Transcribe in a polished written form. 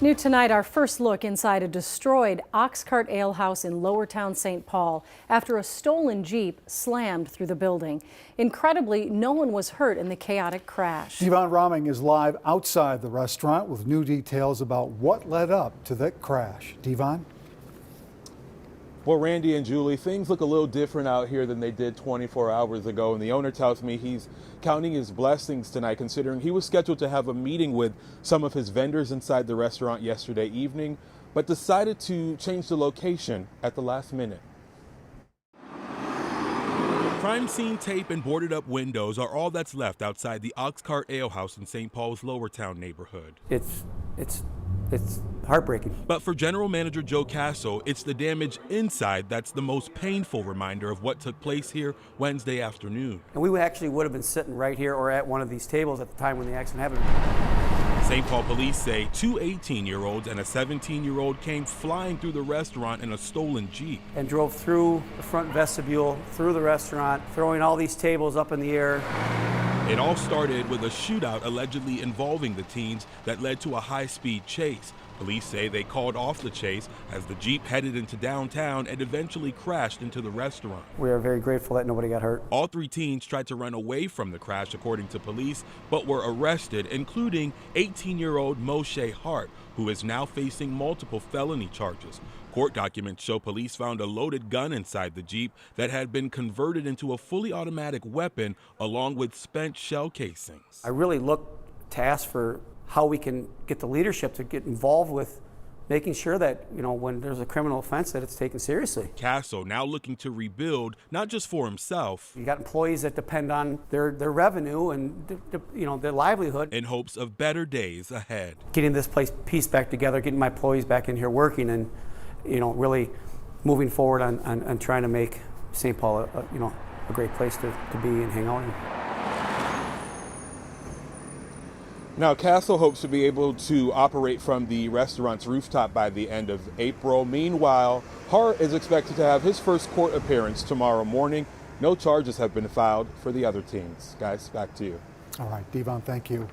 New tonight, our first look inside a destroyed Oxcart Ale House in Lowertown, St. Paul after a stolen Jeep slammed through the building. Incredibly, no one was hurt in the chaotic crash. Devon Roming is live outside the restaurant with new details about what led up to that crash. Devon? Well, Randy and Julie, things look a little different out here than they did 24 hours ago. And the owner tells me he's counting his blessings tonight, considering he was scheduled to have a meeting with some of his vendors inside the restaurant yesterday evening, but decided to change the location at the last minute. Crime scene tape and boarded up windows are all that's left outside the Oxcart Ale House in St. Paul's Lowertown neighborhood. It's heartbreaking. But for General Manager Joe Castle, it's the damage inside that's the most painful reminder of what took place here Wednesday afternoon. And we actually would have been sitting right here or at one of these tables at the time when the accident happened. St. Paul police say two 18-year-olds and a 17-year-old came flying through the restaurant in a stolen Jeep. And drove through the front vestibule, through the restaurant, throwing all these tables up in the air. It all started with a shootout allegedly involving the teens that led to a high-speed chase. Police say they called off the chase as the Jeep headed into downtown and eventually crashed into the restaurant. We are very grateful that nobody got hurt. All three teens tried to run away from the crash, according to police, but were arrested, including 18-year-old Moshe Hart, who is now facing multiple felony charges. Court documents show police found a loaded gun inside the Jeep that had been converted into a fully automatic weapon along with spent shell casings. I really look to ask for how we can get the leadership to get involved with making sure that, when there's a criminal offense, that it's taken seriously. Castle now looking to rebuild, not just for himself. You got employees that depend on their revenue and their livelihood. In hopes of better days ahead. Getting this piece back together, getting my employees back in here working, and really moving forward on trying to make St. Paul a great place to be and hang out in. Now, Castle hopes to be able to operate from the restaurant's rooftop by the end of April. Meanwhile, Hart is expected to have his first court appearance tomorrow morning. No charges have been filed for the other teens. Guys, back to you. All right, Devon, thank you.